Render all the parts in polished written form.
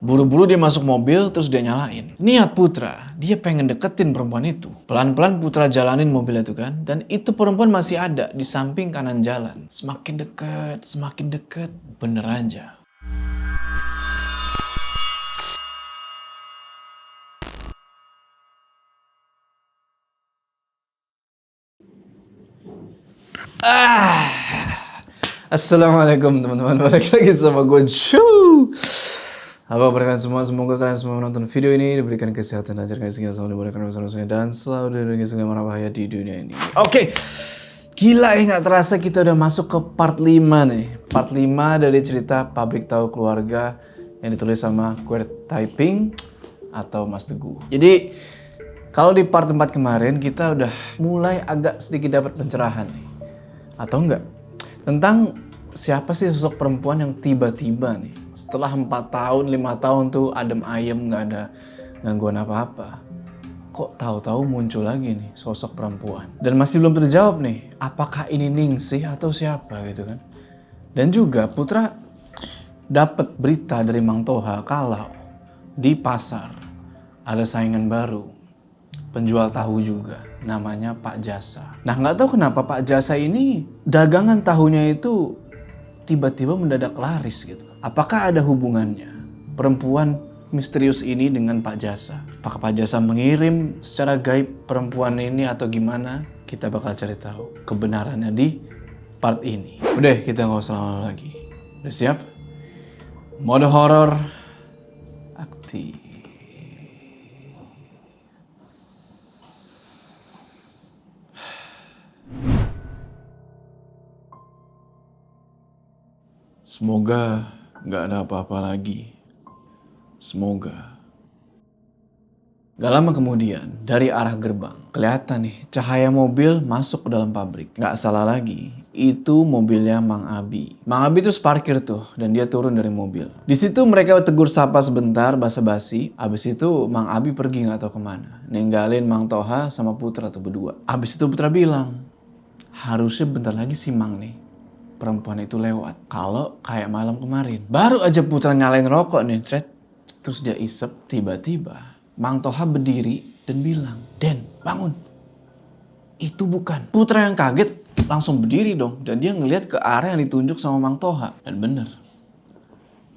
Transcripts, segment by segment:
Buru-buru dia masuk mobil, terus dia nyalain. Niat Putra, dia pengen deketin perempuan itu. Pelan-pelan Putra jalanin mobil itu kan, dan itu perempuan masih ada di samping kanan jalan. Semakin deket, bener aja. Assalamualaikum teman-teman, balik lagi sama gue Chu. Apa kabar kalian semua? Semoga kalian semua menonton video ini diberikan kesehatan, lancar, segala selalu dimudahkan urusan dan selalu dilindungi segala mara bahaya di dunia ini. Oke, gila ya, nggak terasa kita udah masuk ke part 5 nih. Part 5 dari cerita Pabrik Tahu Keluarga yang ditulis sama Queer Typing atau Mas Teguh. Jadi kalau di part 4 kemarin kita udah mulai agak sedikit dapat pencerahan nih, atau enggak, tentang siapa sih sosok perempuan yang tiba-tiba nih setelah 4 tahun, 5 tahun tuh adem ayem, nggak ada gangguan apa-apa, kok tahu-tahu muncul lagi nih sosok perempuan. Dan masih belum terjawab nih, apakah ini Ningsih atau siapa gitu kan. Dan juga Putra dapat berita dari Mang Toha kalau di pasar ada saingan baru, penjual tahu juga, namanya Pak Jasa. Nah, nggak tahu kenapa Pak Jasa ini dagangan tahunya itu tiba-tiba mendadak laris gitu. Apakah ada hubungannya perempuan misterius ini dengan Pak Jasa? Apakah Pak Jasa mengirim secara gaib perempuan ini atau gimana? Kita bakal cari tahu kebenarannya di part ini. Udah, kita nggak usah lama lagi. Udah siap? Mode horor aktif. Semoga nggak ada apa-apa lagi. Semoga. Gak lama kemudian, dari arah gerbang, kelihatan nih cahaya mobil masuk ke dalam pabrik. Gak salah lagi, itu mobilnya Mang Abi. Mang Abi terus parkir tuh, dan dia turun dari mobil. Di situ mereka tegur sapa sebentar, basa-basi. Abis itu Mang Abi pergi nggak tahu kemana, ninggalin Mang Toha sama Putra tuh berdua. Abis itu Putra bilang, harusnya bentar lagi si Mang nih, perempuan itu lewat. Kalau kayak malam kemarin. Baru aja Putra nyalain rokok nih, terus dia isep. Tiba-tiba Mang Toha berdiri dan bilang, Den, bangun. Itu bukan. Putra yang kaget langsung berdiri dong. Dan dia ngelihat ke arah yang ditunjuk sama Mang Toha. Dan bener,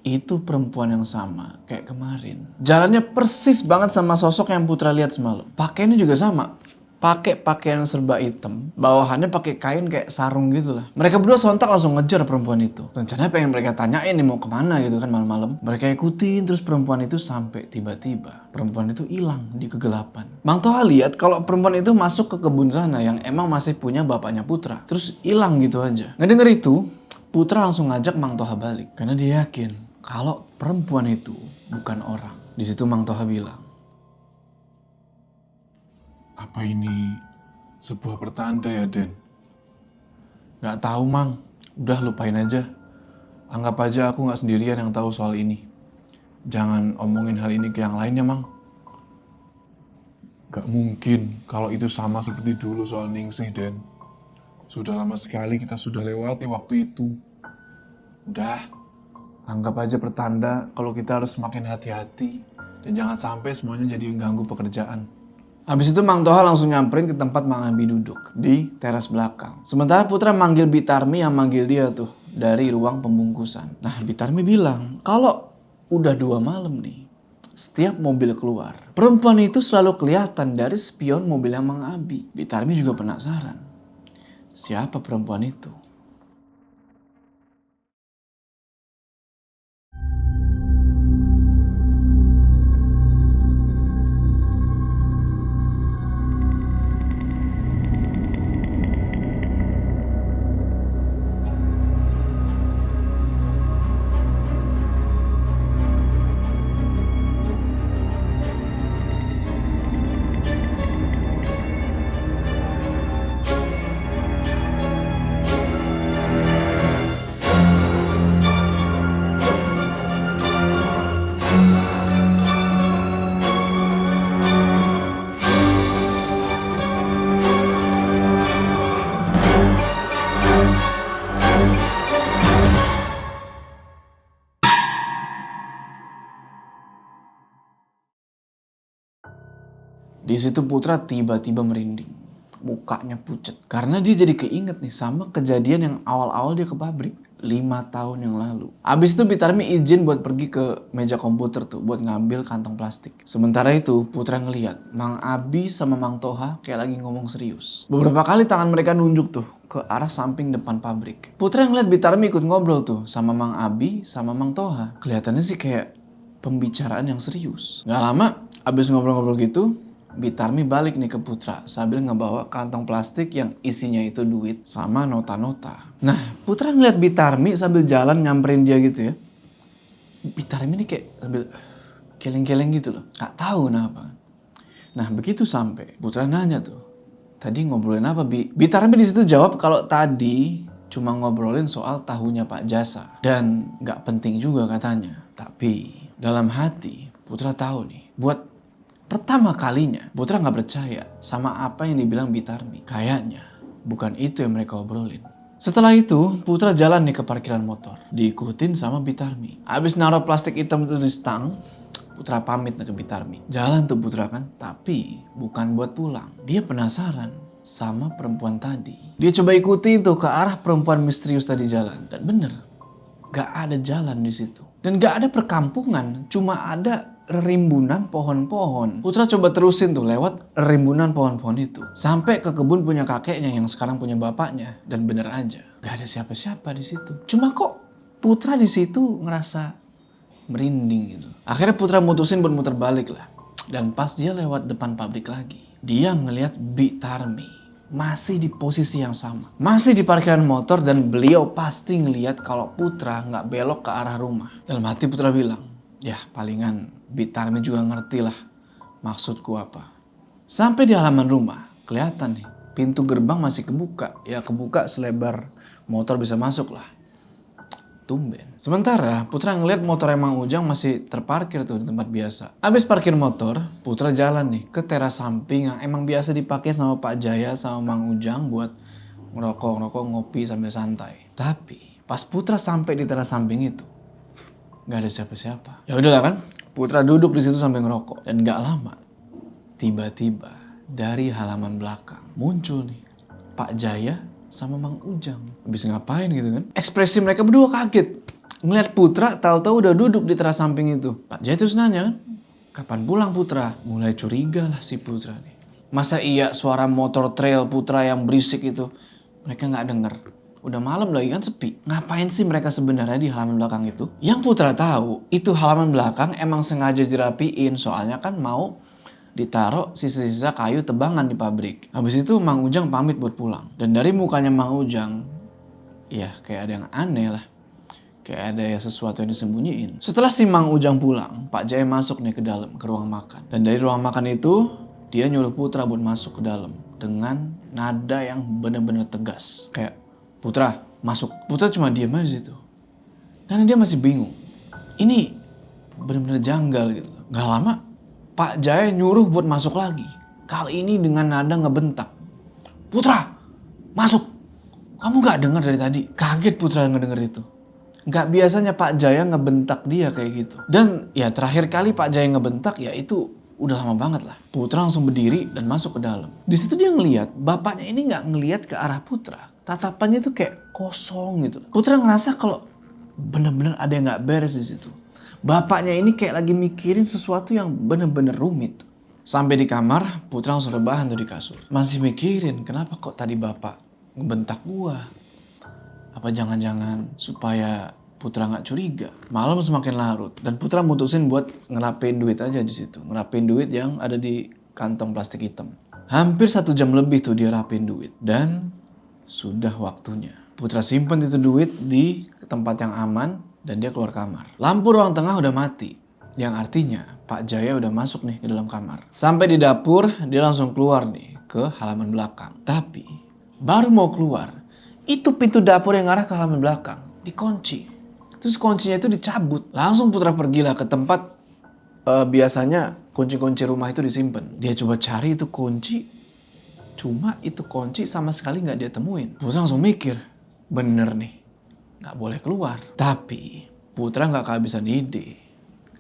itu perempuan yang sama kayak kemarin. Jalannya persis banget sama sosok yang Putra lihat semalam. Pakaiannya juga sama. Pakai pakaian serba hitam, bawahannya pakai kain kayak sarung gitu lah. Mereka berdua sontak langsung ngejar perempuan itu. Rencananya pengen mereka tanyain nih mau kemana gitu kan malam-malam. Mereka ikutin terus perempuan itu sampai tiba-tiba perempuan itu hilang di kegelapan. Mang Toha lihat kalau perempuan itu masuk ke kebun sana yang emang masih punya bapaknya Putra. Terus hilang gitu aja. Ngedenger itu, Putra langsung ngajak Mang Toha balik. Karena dia yakin kalau perempuan itu bukan orang. Di situ Mang Toha bilang, apa ini sebuah pertanda ya, Den? Gak tahu Mang, udah lupain aja. Anggap aja aku gak sendirian yang tahu soal ini. Jangan omongin hal ini ke yang lainnya, Mang. Gak mungkin kalau itu sama seperti dulu soal Ningsih, Den. Sudah lama sekali kita sudah lewati waktu itu. Udah, anggap aja pertanda kalau kita harus semakin hati-hati. Dan jangan sampai semuanya jadi mengganggu pekerjaan. Habis itu Mang Toha langsung nyamperin ke tempat Mang Abi duduk di teras belakang. Sementara Putra manggil Bitarmi yang manggil dia tuh dari ruang pembungkusan. Nah, Bitarmi bilang kalau udah 2 malam nih, setiap mobil keluar, perempuan itu selalu kelihatan dari spion mobilnya Mang Abi. Bitarmi juga penasaran, siapa perempuan itu? Di situ Putra tiba-tiba merinding. Mukanya pucat. Karena dia jadi keinget nih sama kejadian yang awal-awal dia ke pabrik. 5 tahun yang lalu. Abis itu Bitarmi izin buat pergi ke meja komputer tuh buat ngambil kantong plastik. Sementara itu Putra ngeliat Mang Abi sama Mang Toha kayak lagi ngomong serius. Beberapa kali tangan mereka nunjuk tuh ke arah samping depan pabrik. Putra ngeliat Bitarmi ikut ngobrol tuh sama Mang Abi sama Mang Toha. Kelihatannya sih kayak pembicaraan yang serius. Gak lama abis ngobrol-ngobrol gitu, Bitarmi balik nih ke Putra sambil ngebawa kantong plastik yang isinya itu duit sama nota-nota. Nah, Putra ngeliat Bitarmi sambil jalan nyamperin dia gitu ya. Bitarmi ini kayak sambil geleng-geleng gitu loh. Gak tahu kenapa. Nah, begitu sampai Putra nanya tuh, tadi ngobrolin apa Bi? Bitarmi di situ jawab kalau tadi cuma ngobrolin soal tahunya Pak Jasa dan gak penting juga katanya. Tapi dalam hati Putra tahu nih, buat pertama kalinya Putra nggak percaya sama apa yang dibilang Bitarmi. Kayaknya bukan itu yang mereka obrolin. Setelah itu Putra jalan nih ke parkiran motor, diikutin sama Bitarmi. Abis naruh plastik hitam itu di stang, Putra pamit nih ke Bitarmi. Jalan tuh Putra kan, tapi bukan buat pulang. Dia penasaran sama perempuan tadi. Dia coba ikutin tuh ke arah perempuan misterius tadi jalan, dan bener, gak ada jalan di situ. Dan gak ada perkampungan, cuma ada rimbunan pohon-pohon. Putra coba terusin tuh lewat rimbunan pohon-pohon itu. Sampai ke kebun punya kakeknya yang sekarang punya bapaknya. Dan bener aja, gak ada siapa-siapa di situ. Cuma kok Putra di situ ngerasa merinding gitu. Akhirnya Putra mutusin buat muter balik lah. Dan pas dia lewat depan pabrik lagi, dia ngeliat Bitarmi masih di posisi yang sama. Masih di parkiran motor dan beliau pasti ngeliat kalau Putra nggak belok ke arah rumah. Dalam hati Putra bilang, ya palingan Bitarmi juga ngerti lah maksudku apa. Sampai di halaman rumah, kelihatan nih pintu gerbang masih kebuka. Ya kebuka selebar motor bisa masuk lah. Tumben. Sementara Putra ngeliat motor Mang Ujang masih terparkir tuh di tempat biasa. Abis parkir motor, Putra jalan nih ke teras samping yang emang biasa dipakai sama Pak Jaya sama Mang Ujang buat ngerokok ngopi sambil santai. Tapi pas Putra sampai di teras samping itu, nggak ada siapa-siapa. Ya udahlah kan, Putra duduk di situ sambil ngerokok dan nggak lama, tiba-tiba dari halaman belakang muncul nih Pak Jaya sama Mang Ujang. Habis ngapain gitu kan? Ekspresi mereka berdua kaget. Ngeliat Putra tahu-tahu udah duduk di teras samping itu. Pak Jaya terus nanya kan, kapan pulang Putra? Mulai curiga lah si Putra nih. Masa iya suara motor trail Putra yang berisik itu mereka nggak denger? Udah malam lagi kan sepi. Ngapain sih mereka sebenarnya di halaman belakang itu? Yang Putra tahu itu halaman belakang emang sengaja dirapiin. Soalnya kan mau ditaruh sisa-sisa kayu tebangan di pabrik. Habis itu Mang Ujang pamit buat pulang. Dan dari mukanya Mang Ujang, ya kayak ada yang aneh lah. Kayak ada ya sesuatu yang disembunyiin. Setelah si Mang Ujang pulang, Pak Jaya masuk nih ke dalam, ke ruang makan. Dan dari ruang makan itu, dia nyuruh Putra buat masuk ke dalam. Dengan nada yang benar-benar tegas. Kayak, Putra, masuk. Putra cuma diam aja di situ. Karena dia masih bingung. Ini benar-benar janggal gitu. Gak lama, Pak Jaya nyuruh buat masuk lagi. Kali ini dengan nada ngebentak. Putra, masuk. Kamu gak dengar dari tadi? Kaget Putra ngedenger itu. Gak biasanya Pak Jaya ngebentak dia kayak gitu. Dan ya terakhir kali Pak Jaya ngebentak ya itu udah lama banget lah. Putra langsung berdiri dan masuk ke dalam. Di situ dia ngelihat bapaknya ini gak ngelihat ke arah Putra. Tatapannya tuh kayak kosong gitu. Putra ngerasa kalau bener-bener ada yang gak beres di situ. Bapaknya ini kayak lagi mikirin sesuatu yang bener-bener rumit. Sampai di kamar, Putra langsung rebahan tuh di kasur. Masih mikirin kenapa kok tadi bapak ngebentak gua. Apa jangan-jangan supaya Putra nggak curiga. Malam semakin larut dan Putra mutusin buat ngerapein duit aja di situ. Ngerapein duit yang ada di kantong plastik hitam. Hampir 1 jam lebih tuh dia rapein duit. Dan sudah waktunya. Putra simpen itu duit di tempat yang aman. Dan dia keluar kamar. Lampu ruang tengah udah mati. Yang artinya Pak Jaya udah masuk nih ke dalam kamar. Sampai di dapur dia langsung keluar nih ke halaman belakang. Tapi baru mau keluar, itu pintu dapur yang arah ke halaman belakang dikunci. Terus kuncinya itu dicabut. Langsung Putra pergilah ke tempat biasanya kunci-kunci rumah itu disimpan. Dia coba cari itu kunci. Cuma itu kunci sama sekali gak dia temuin. Putra langsung mikir, bener nih. Gak boleh keluar. Tapi Putra gak kehabisan ide.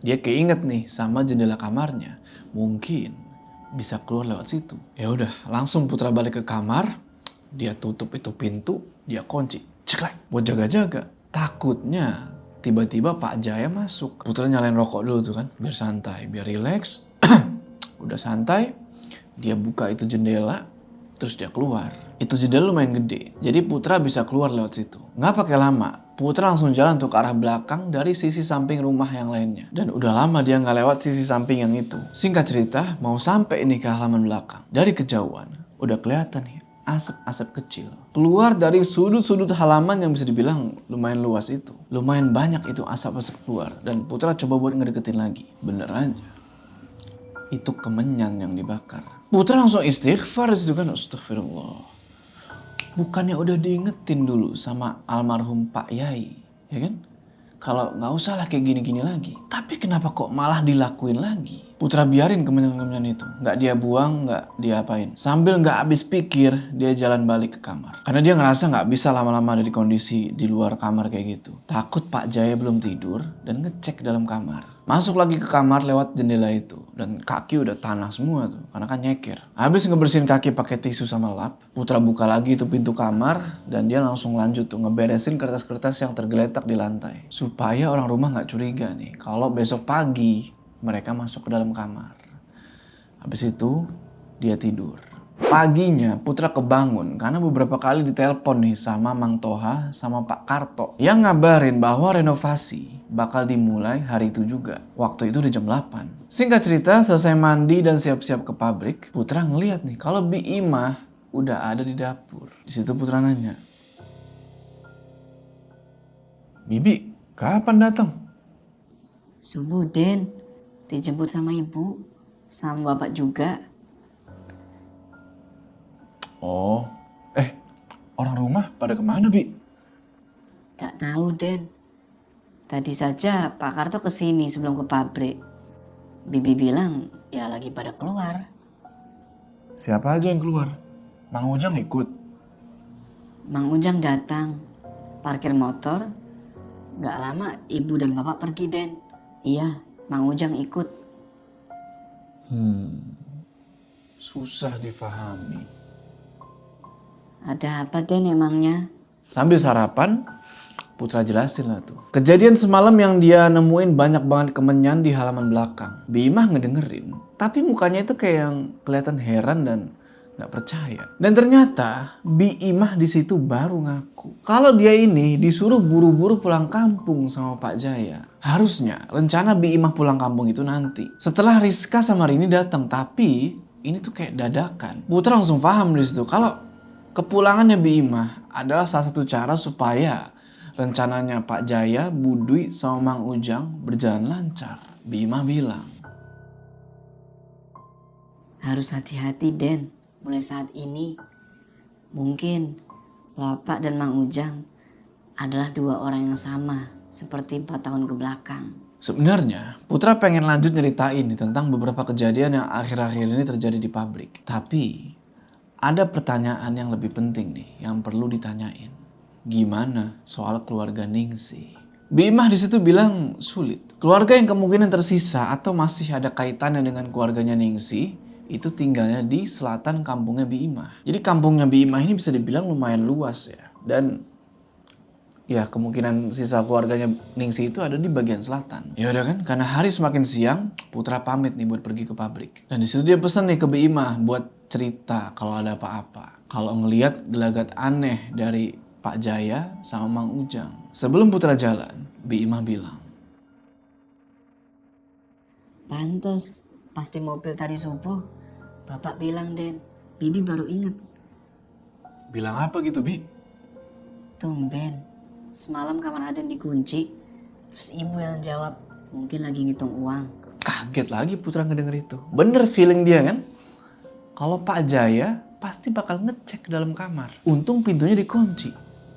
Dia keinget nih sama jendela kamarnya. Mungkin bisa keluar lewat situ. Ya udah, langsung Putra balik ke kamar, dia tutup itu pintu, dia kunci, ceklek, buat jaga-jaga. Takutnya tiba-tiba Pak Jaya masuk. Putra nyalain rokok dulu tuh kan, biar santai, biar rileks. Udah santai, dia buka itu jendela, terus dia keluar. Itu jendela lumayan gede, jadi Putra bisa keluar lewat situ. Nggak pakai lama, Putra langsung jalan tuh ke arah belakang dari sisi samping rumah yang lainnya. Dan udah lama dia nggak lewat sisi samping yang itu. Singkat cerita, mau sampai ini ke halaman belakang. Dari kejauhan, udah kelihatan nih asap-asap kecil. Keluar dari sudut-sudut halaman yang bisa dibilang lumayan luas itu. Lumayan banyak itu asap-asap keluar. Dan Putra coba buat ngedeketin lagi. Bener aja. Itu kemenyan yang dibakar. Putra langsung istighfar disitu kan, astagfirullah. Bukannya udah diingetin dulu sama almarhum Pak Yai, ya kan? Kalau nggak usah lah kayak gini-gini lagi. Tapi kenapa kok malah dilakuin lagi? Putra biarin kemenyan-kemenyan itu. Nggak dia buang, nggak dia apain. Sambil nggak habis pikir, dia jalan balik ke kamar. Karena dia ngerasa nggak bisa lama-lama ada di kondisi di luar kamar kayak gitu. Takut Pak Jaya belum tidur dan ngecek dalam kamar. Masuk lagi ke kamar lewat jendela itu. Dan kaki udah tanah semua tuh, karena kan nyeker. Habis ngebersihin kaki pakai tisu sama lap, Putra buka lagi tuh pintu kamar dan dia langsung lanjut tuh ngeberesin kertas-kertas yang tergeletak di lantai. Supaya orang rumah nggak curiga nih kalau besok pagi mereka masuk ke dalam kamar. Habis itu dia tidur. Paginya Putra kebangun karena beberapa kali ditelepon nih sama Mang Toha sama Pak Karto yang ngabarin bahwa renovasi bakal dimulai hari itu juga. Waktu itu udah jam 8. Singkat cerita, selesai mandi dan siap-siap ke pabrik, Putra ngeliat nih kalau Bi Imah udah ada di dapur. Di situ Putra nanya, "Bibi, kapan datang?" Subuh, Den. Dijemput sama ibu. Sama bapak juga. Oh, orang rumah pada kemana, Bi? Gak tahu, Den. Tadi saja Pak Karto kesini sebelum ke pabrik. Bibi bilang ya lagi pada keluar. Siapa aja yang keluar? Mang Ujang ikut. Mang Ujang datang, parkir motor. Gak lama ibu dan bapak pergi, Den. Iya, Mang Ujang ikut. Susah difahami. Ada apa, Den, emangnya? Sambil sarapan, Putra jelasin lah tuh. Kejadian semalam yang dia nemuin banyak banget kemenyan di halaman belakang. Bi Imah ngedengerin, tapi mukanya itu kayak yang kelihatan heran dan nggak percaya. Dan ternyata Bi Imah di situ baru ngaku kalau dia ini disuruh buru-buru pulang kampung sama Pak Jaya. Harusnya rencana Bi Imah pulang kampung itu nanti setelah Rizka sama Rini datang, tapi ini tuh kayak dadakan. Putra langsung paham di situ kalau kepulangannya Bi Imah adalah salah satu cara supaya rencananya Pak Jaya, Bu Dwi, sama Mang Ujang berjalan lancar. Bi Imah bilang, Harus hati-hati, Den. Mulai saat ini, mungkin Bapak dan Mang Ujang adalah dua orang yang sama seperti 4 tahun ke belakang. sebenarnya Putra pengen lanjut nyeritain nih tentang beberapa kejadian yang akhir-akhir ini terjadi di pabrik. Tapi ada pertanyaan yang lebih penting nih yang perlu ditanyain. Gimana soal keluarga Ningsih? Bi Imah di situ bilang sulit. Keluarga yang kemungkinan tersisa atau masih ada kaitannya dengan keluarganya Ningsih itu tinggalnya di selatan kampungnya Bi Imah. Jadi kampungnya Bi Imah ini bisa dibilang lumayan luas ya. Dan ya kemungkinan sisa keluarganya Ningsih itu ada di bagian selatan. Ya udah kan, karena hari semakin siang, Putra pamit nih buat pergi ke pabrik. Dan di situ dia pesan nih ke Bi Imah buat cerita kalau ada apa-apa. Kalau ngelihat gelagat aneh dari Pak Jaya sama Mang Ujang. Sebelum Putra jalan, Bi Imah bilang, Pantes, pas di mobil tadi subuh, Bapak bilang, Den, Bibi baru inget. Bilang apa gitu, Bi? Tumben, semalam kamar Aden dikunci. Terus ibu yang jawab, mungkin lagi ngitung uang. kaget lagi Putra ngedenger itu. Bener feeling dia kan? Kalau Pak Jaya pasti bakal ngecek ke dalam kamar. Untung pintunya dikunci.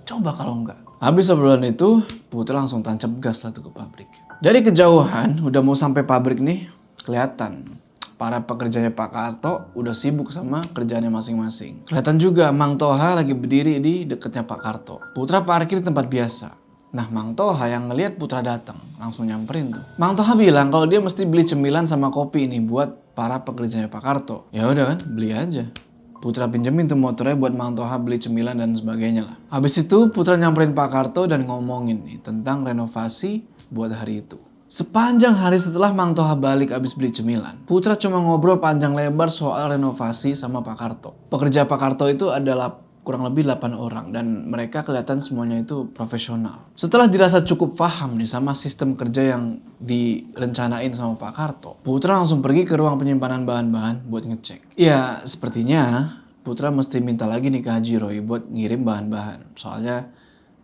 Coba kalau enggak. Habis obrolan itu, Putra langsung tancap gas lah tuh ke pabrik. Dari kejauhan, udah mau sampai pabrik nih, kelihatan para pekerjanya Pak Karto udah sibuk sama kerjaannya masing-masing. Kelihatan juga Mang Toha lagi berdiri di deketnya Pak Karto. Putra parkir di tempat biasa. Nah, Mang Toha yang ngelihat Putra datang, langsung nyamperin tuh. Mang Toha bilang kalau dia mesti beli cemilan sama kopi ini buat para pekerjanya Pak Karto. Ya udah kan, beli aja. Putra pinjemin tuh motornya buat Mang Toha beli cemilan dan sebagainya lah. Habis itu Putra nyamperin Pak Karto dan ngomongin nih tentang renovasi buat hari itu. Sepanjang hari setelah Mang Toha balik abis beli cemilan, Putra cuma ngobrol panjang lebar soal renovasi sama Pak Karto. Pekerja Pak Karto itu adalah kurang lebih 8 orang dan mereka kelihatan semuanya itu profesional. Setelah dirasa cukup paham nih sama sistem kerja yang direncanain sama Pak Karto, Putra langsung pergi ke ruang penyimpanan bahan-bahan buat ngecek. Ya sepertinya Putra mesti minta lagi nih ke Haji Roy buat ngirim bahan-bahan. Soalnya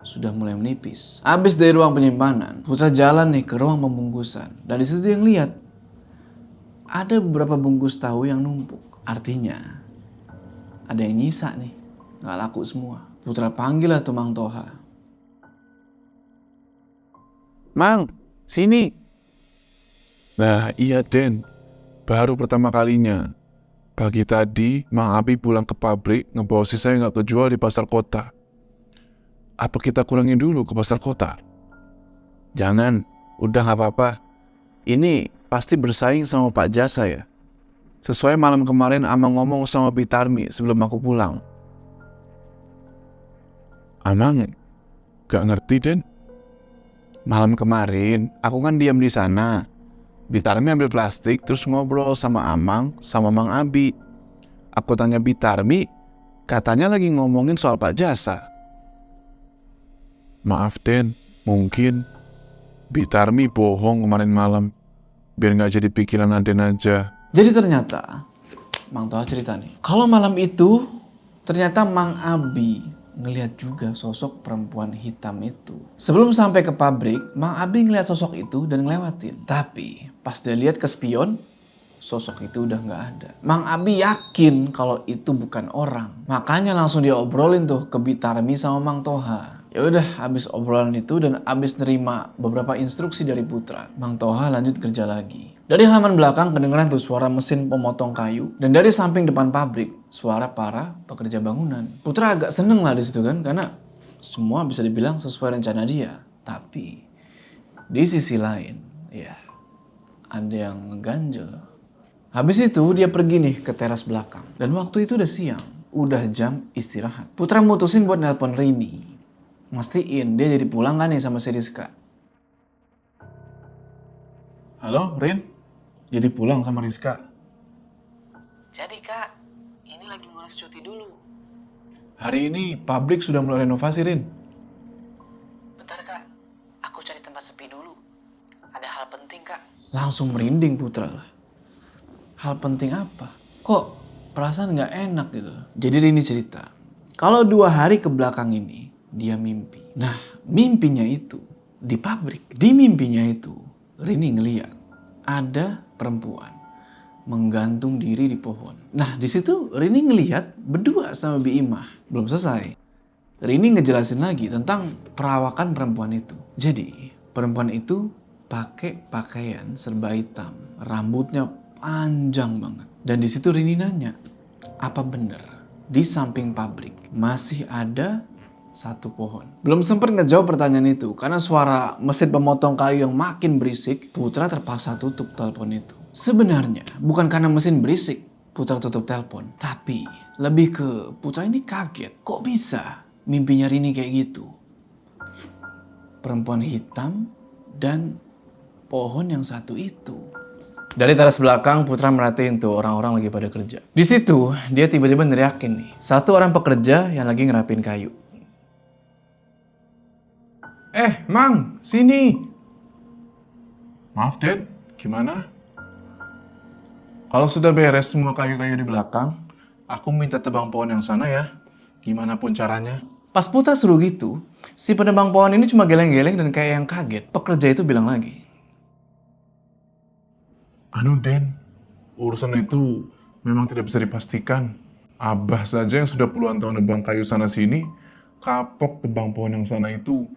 sudah mulai menipis. Habis dari ruang penyimpanan, Putra jalan nih ke ruang pembungkusan. Dan disitu dia ngeliat ada beberapa bungkus tahu yang numpuk. Artinya ada yang nyisa nih, nggak laku semua. Putra panggil lah tuh Mang Toha. Mang, sini. Nah iya Den, baru pertama kalinya. Pagi tadi Mang Abi pulang ke pabrik ngebawa sisa yang gak kejual di pasar kota. Apa kita kurangin dulu ke pasar kota? Jangan, udah gak apa-apa. Ini pasti bersaing sama Pak Jasa ya. Sesuai malam kemarin Amang ngomong sama Bitarmi sebelum aku pulang. Amang gak ngerti Den. Malam kemarin aku kan diam di sana. Bitarmi ambil plastik terus ngobrol sama Amang sama Mang Abi. Aku tanya Bitarmi, katanya lagi ngomongin soal Pak Jasa. Maaf Den, mungkin Bitarmi bohong kemarin malam. Biar gak jadi pikiran Aden aja. Jadi ternyata Mang Toha cerita nih, kalau malam itu ternyata Mang Abi ngelihat juga sosok perempuan hitam itu. Sebelum sampai ke pabrik, Mang Abi ngelihat sosok itu dan ngelewatin. Tapi pas dia lihat ke spion, sosok itu udah nggak ada. Mang Abi yakin kalau itu bukan orang. Makanya langsung dia obrolin tuh ke Bitarmi sama Mang Toha. Ya udah, habis obrolan itu dan habis nerima beberapa instruksi dari Putra, Mang Toha lanjut kerja lagi. Dari halaman belakang kedengeran tuh suara mesin pemotong kayu dan dari samping depan pabrik suara para pekerja bangunan. Putra agak seneng lah di situ kan karena semua bisa dibilang sesuai rencana dia. Tapi di sisi lain, ya ada yang ngeganjel. Habis itu dia pergi nih ke teras belakang dan waktu itu udah siang, udah jam istirahat. Putra mutusin buat nelpon Rini. Mastiin dia jadi pulang kan nih sama si Rizka. Halo Rin, jadi pulang sama Rizka? Jadi kak, ini lagi ngurus cuti dulu. Hari ini pabrik sudah mulai renovasi Rin. Bentar kak, aku cari tempat sepi dulu. Ada hal penting kak. Langsung merinding Putra lah. Hal penting apa? Kok perasaan gak enak gitu. Jadi Rini cerita, kalau 2 hari ke belakang ini dia mimpi. Nah mimpinya itu di pabrik. Di mimpinya itu Rini ngeliat ada perempuan menggantung diri di pohon. Nah di situ Rini ngeliat berdua sama Bi Imah. Belum selesai. Rini ngejelasin lagi tentang perawakan perempuan itu. Jadi perempuan itu pakai pakaian serba hitam, rambutnya panjang banget. Dan di situ Rini nanya, apa bener di samping pabrik masih ada satu pohon? Belum sempat ngejawab pertanyaan itu karena suara mesin pemotong kayu yang makin berisik. Putra terpaksa tutup telepon itu. Sebenarnya bukan karena mesin berisik Putra tutup telepon, tapi lebih ke Putra ini kaget. Kok bisa mimpinya Rini kayak gitu? Perempuan hitam dan pohon yang satu itu. Dari teras belakang Putra merhatiin tuh orang-orang lagi pada kerja. Di situ dia tiba-tiba neriakin nih, satu orang pekerja yang lagi ngerapin kayu. Mang, sini. Maaf Den, gimana? Kalau sudah beres semua kayu-kayu di belakang, aku minta tebang pohon yang sana ya. Gimana pun caranya. Pas Putra suruh gitu, si penebang pohon ini cuma geleng-geleng dan kayak yang kaget. Pekerja itu bilang lagi, Anu Den, urusan itu memang tidak bisa dipastikan. Abah saja yang sudah puluhan tahun nebang kayu sana sini, kapok tebang pohon yang sana itu.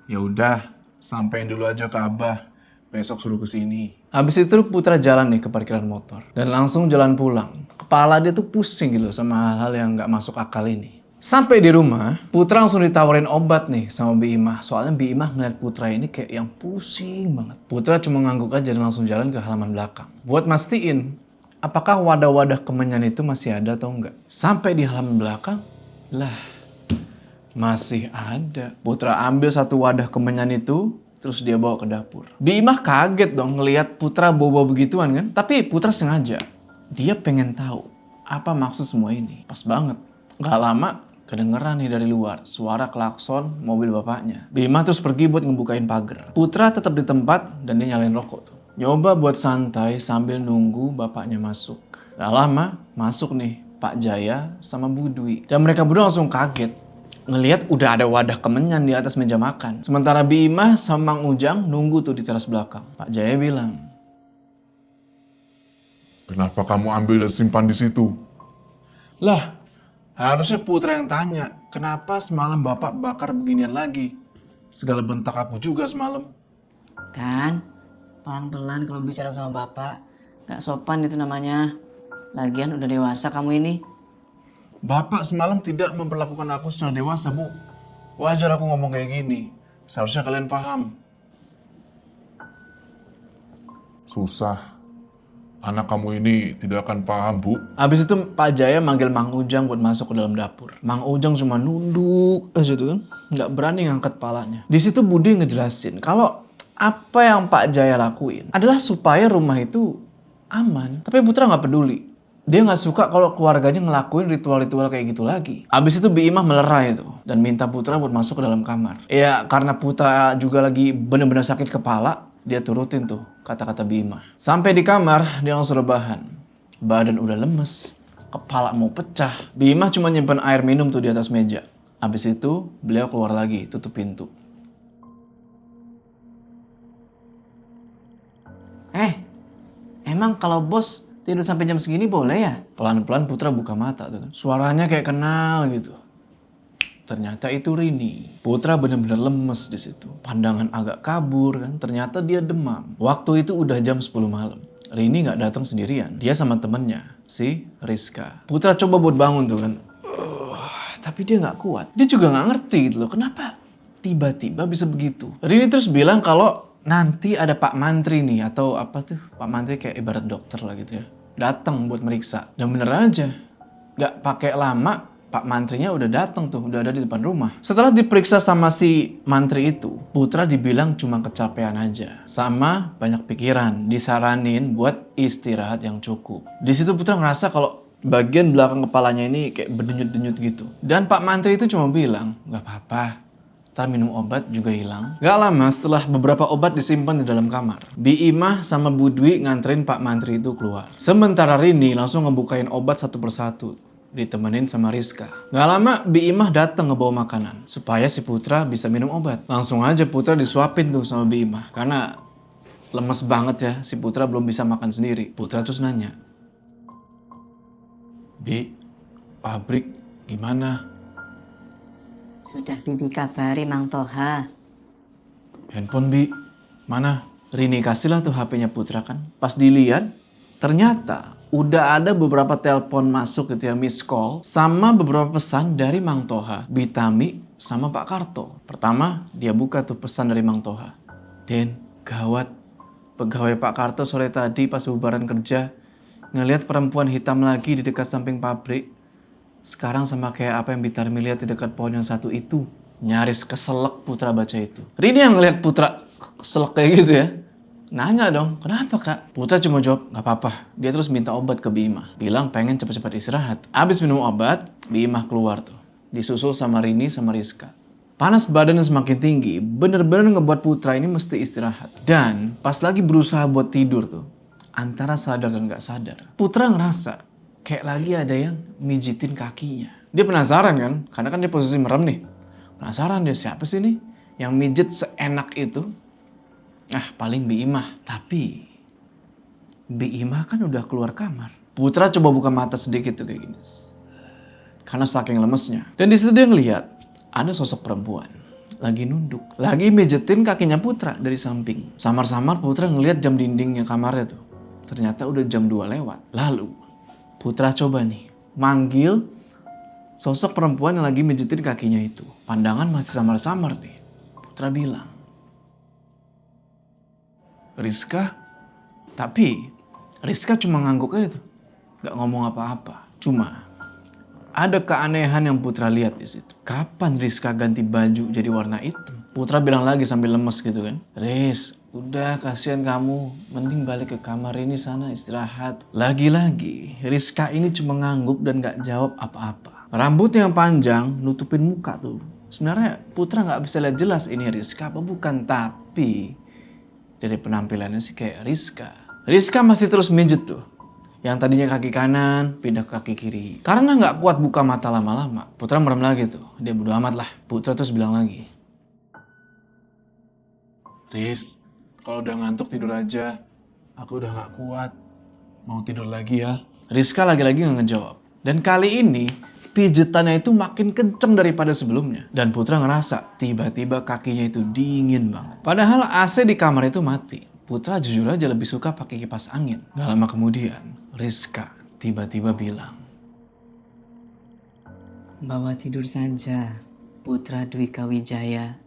Ya udah, sampein dulu aja ke Abah. Besok suruh ke sini. habis itu Putra jalan nih ke parkiran motor dan langsung jalan pulang. Kepala dia tuh pusing gitu sama hal-hal yang gak masuk akal ini. Sampai di rumah, Putra langsung ditawarin obat nih sama Bi Imah. Soalnya Bi Imah ngeliat Putra ini kayak yang pusing banget. Putra cuma ngangguk aja dan langsung jalan ke halaman belakang. Buat mastiin, apakah wadah-wadah kemenyan itu masih ada atau enggak. Sampai di halaman belakang, lah masih ada. Putra ambil satu wadah kemenyan itu, terus dia bawa ke dapur. Bi Imah kaget dong ngelihat Putra bawa begituan kan. Tapi Putra sengaja. Dia pengen tahu apa maksud semua ini. Pas banget. Gak lama kedengeran nih dari luar suara klakson mobil bapaknya. Bi Imah terus pergi buat ngebukain pagar. Putra tetap di tempat dan dia nyalain rokok tuh. Nyoba buat santai sambil nunggu bapaknya masuk. Gak lama masuk nih Pak Jaya sama Bu Dwi. Dan mereka berdua langsung kaget ngelihat udah ada wadah kemenyan di atas meja makan. Sementara Bi Imah sama Mang Ujang nunggu tuh di teras belakang. Pak Jaya bilang, Kenapa kamu ambil dan simpan di situ? lah harusnya Putra yang tanya, kenapa semalam bapak bakar beginian lagi? Segala bentak aku juga semalam. Kan, pelan-pelan kalau bicara sama bapak. Gak sopan itu namanya. Lagian udah dewasa kamu ini. Bapak semalam tidak memperlakukan aku secara dewasa, Bu. Wajar aku ngomong kayak gini. Seharusnya kalian paham. Susah. Anak kamu ini tidak akan paham, Bu. Habis itu Pak Jaya manggil Mang Ujang buat masuk ke dalam dapur. Mang Ujang cuma nunduk aja tuh kan. Nggak berani ngangkat palanya. Di situ Budi ngejelasin kalau apa yang Pak Jaya lakuin adalah supaya rumah itu aman. Tapi Putra nggak peduli. Dia nggak suka kalau keluarganya ngelakuin ritual-ritual kayak gitu lagi. Abis itu Bi Imah melerai itu dan minta Putra buat masuk ke dalam kamar. Ya karena Putra juga lagi bener-bener sakit kepala, dia turutin tuh kata-kata Bi Imah. Sampai di kamar dia langsung rebahan. Badan udah lemes, kepala mau pecah. Bi Imah cuma nyimpen air minum tuh di atas meja. Abis itu beliau keluar lagi, tutup pintu. Emang kalau bos tidur sampai jam segini boleh ya? Pelan-pelan Putra buka mata tuh kan. Suaranya kayak kenal gitu. Ternyata itu Rini. Putra benar-benar lemes di situ. Pandangan agak kabur kan. Ternyata dia demam. Waktu itu udah jam 10 malam. Rini nggak datang sendirian. Dia sama temennya, si Rizka. Putra coba buat bangun tuh kan. Tapi dia nggak kuat. Dia juga nggak ngerti gitu loh. Kenapa tiba-tiba bisa begitu? Rini terus bilang kalau nanti ada Pak Mantri nih, atau apa tuh, Pak Mantri kayak ibarat dokter lah gitu ya, datang buat meriksa. Dan bener aja, gak pakai lama Pak Mantrinya udah datang tuh, udah ada di depan rumah. Setelah diperiksa sama si Mantri itu, Putra dibilang cuma kecapean aja, sama banyak pikiran, disaranin buat istirahat yang cukup. Di situ Putra ngerasa kalau bagian belakang kepalanya ini kayak berdenyut-denyut gitu. Dan Pak Mantri itu cuma bilang, gak apa-apa, ntar minum obat juga hilang. Gak lama setelah beberapa obat disimpan di dalam kamar, Bi Imah sama Bu Dwi nganterin Pak Mantri itu keluar. Sementara Rini langsung ngebukain obat satu persatu, ditemenin sama Rizka. Gak lama Bi Imah datang ngebawa makanan supaya si Putra bisa minum obat. Langsung aja Putra disuapin tuh sama Bi Imah karena lemes banget ya, si Putra belum bisa makan sendiri. Putra terus nanya, Bi, pabrik gimana? Sudah Bibi kabari Mang Toha. Handphone Bi, mana? Rini kasihlah tuh HP-nya Putra kan. Pas dilihat, ternyata udah ada beberapa telepon masuk gitu ya, miss call, sama beberapa pesan dari Mang Toha, Bitami, sama Pak Karto. Pertama, dia buka tuh pesan dari Mang Toha. Den, gawat. Pegawai Pak Karto sore tadi pas bubaran kerja, ngelihat perempuan hitam lagi di dekat samping pabrik. Sekarang sama kayak apa yang Bitarmi lihat di dekat pohon yang satu itu. Nyaris keselak Putra baca itu. Rini yang ngeliat Putra keselak kayak gitu ya, nanya dong, kenapa kak? Putra cuma jawab, gak apa-apa. Dia terus minta obat ke Bi Imah. Bilang pengen cepat-cepat istirahat. Abis minum obat, Bi Imah keluar tuh. Disusul sama Rini sama Rizka. Panas badan yang semakin tinggi, bener-bener ngebuat Putra ini mesti istirahat. Dan pas lagi berusaha buat tidur tuh, antara sadar dan gak sadar, Putra ngerasa kayak lagi ada yang mijitin kakinya. Dia penasaran kan, karena kan dia posisi merem nih. Penasaran dia, siapa sih nih yang mijit seenak itu? Paling Bi Imah. Tapi Bi Imah kan udah keluar kamar. Putra coba buka mata sedikit tuh kayak gini, karena saking lemesnya. Dan di situ dia ngeliat ada sosok perempuan lagi nunduk, lagi mijitin kakinya Putra dari samping. Samar-samar Putra ngeliat jam dindingnya kamarnya tuh. Ternyata udah jam 2 lewat. Lalu Putra coba nih manggil sosok perempuan yang lagi mijitin kakinya itu. Pandangan masih samar-samar nih. Putra bilang, Rizka? Tapi Rizka cuma ngangguk aja tuh. Gak ngomong apa-apa. Cuma ada keanehan yang Putra lihat di situ. Kapan Rizka ganti baju jadi warna hitam? Putra bilang lagi sambil lemes gitu kan. Riz, udah kasihan kamu. Mending balik ke kamar ini sana istirahat. Lagi-lagi Rizka ini cuma ngangguk dan gak jawab apa-apa. Rambut yang panjang nutupin muka tuh. Sebenarnya Putra gak bisa lihat jelas ini Rizka apa bukan. Tapi dari penampilannya sih kayak Rizka. Rizka masih terus mijet tuh. Yang tadinya kaki kanan, pindah ke kaki kiri. Karena nggak kuat buka mata lama-lama. Putra merem lagi tuh. Dia bodo amat lah. Putra terus bilang lagi. Riz, kalau udah ngantuk tidur aja. Aku udah nggak kuat. Mau tidur lagi ya. Rizka lagi-lagi nggak ngejawab. Dan kali ini, pijetannya itu makin kenceng daripada sebelumnya. Dan Putra ngerasa tiba-tiba kakinya itu dingin banget. Padahal AC di kamar itu mati. Putra jujur aja lebih suka pakai kipas angin. Gak lama kemudian, Rizka tiba-tiba bilang, Bawa tidur saja, Putra Dwika Wijaya.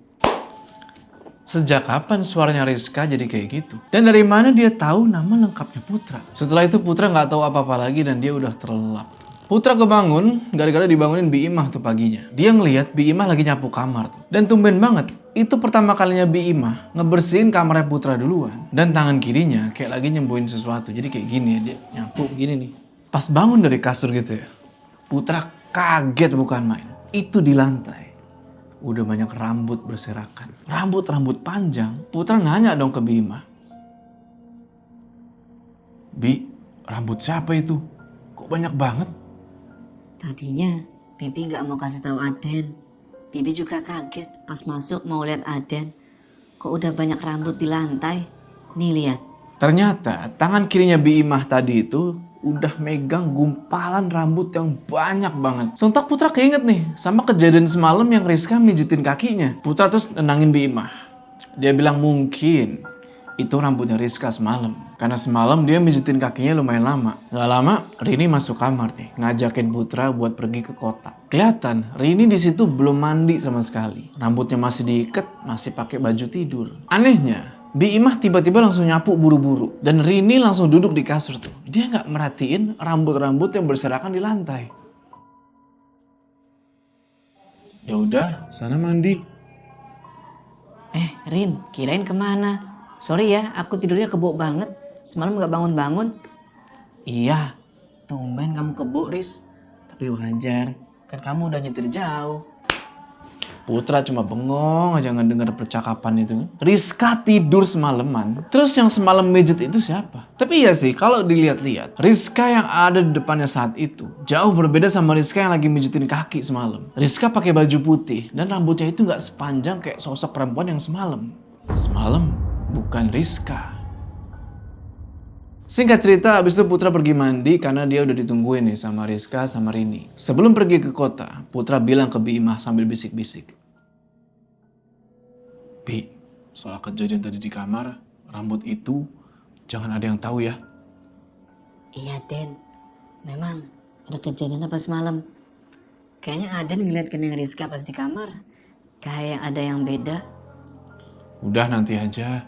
sejak kapan suaranya Rizka jadi kayak gitu? Dan dari mana dia tahu nama lengkapnya Putra? Setelah itu Putra nggak tahu apa-apa lagi dan dia udah terlelap. Putra kebangun gara-gara dibangunin Bi Imah tuh paginya. Dia ngelihat Bi Imah lagi nyapu kamar tuh. Dan tumben banget, itu pertama kalinya Bi Imah ngebersihin kamarnya Putra duluan. Dan tangan kirinya kayak lagi nyembuhin sesuatu. Jadi kayak gini ya, dia nyapu gini nih. Pas bangun dari kasur gitu ya, Putra kaget bukan main. Itu di lantai udah banyak rambut berserakan. Rambut-rambut panjang. Putra nanya dong ke Bi Imah. Bi, rambut siapa itu? Kok banyak banget? Tadinya Bibi gak mau kasih tahu Aden. Bibi juga kaget pas masuk mau lihat Aden. Kok udah banyak rambut di lantai? Nih lihat. Ternyata tangan kirinya Bi Imah tadi itu udah megang gumpalan rambut yang banyak banget. Sontak Putra keinget nih sama kejadian semalam yang Rizka mijitin kakinya. Putra terus nenangin Bi Imah. Dia bilang mungkin itu rambutnya Rizka semalam. Karena semalam dia mijitin kakinya lumayan lama. Gak lama Rini masuk kamar nih, ngajakin Putra buat pergi ke kota. Kelihatan Rini di situ belum mandi sama sekali. Rambutnya masih diikat, masih pakai baju tidur. Anehnya, Bi Imah tiba-tiba langsung nyapu buru-buru. Dan Rini langsung duduk di kasur tuh. Dia gak merhatiin rambut-rambut yang berserakan di lantai. Ya udah, sana mandi. Rin, kirain kemana? Sorry ya, aku tidurnya kebo banget. Semalam gak bangun-bangun. Iya, tumben kamu kebo, Riz. Tapi wajar, kan kamu udah nyetir jauh. Putra cuma bengong aja ngedenger percakapan itu. Rizka tidur semalaman. Terus yang semalam mijet itu siapa? Tapi iya sih, kalau dilihat-lihat, Rizka yang ada di depannya saat itu jauh berbeda sama Rizka yang lagi mijetin kaki semalam. Rizka pakai baju putih dan rambutnya itu nggak sepanjang kayak sosok perempuan yang semalam. Semalam bukan Rizka. Singkat cerita, abis itu Putra pergi mandi karena dia udah ditungguin nih sama Rizka sama Rini. Sebelum pergi ke kota, Putra bilang ke Bi Imah sambil bisik-bisik. Bi, soal kejadian tadi di kamar, rambut itu jangan ada yang tahu ya. Iya, Den. Memang ada kejadian apa semalam? Kayaknya Aden ngeliat kening Rizka pas di kamar. Kayak ada yang beda. Udah nanti aja.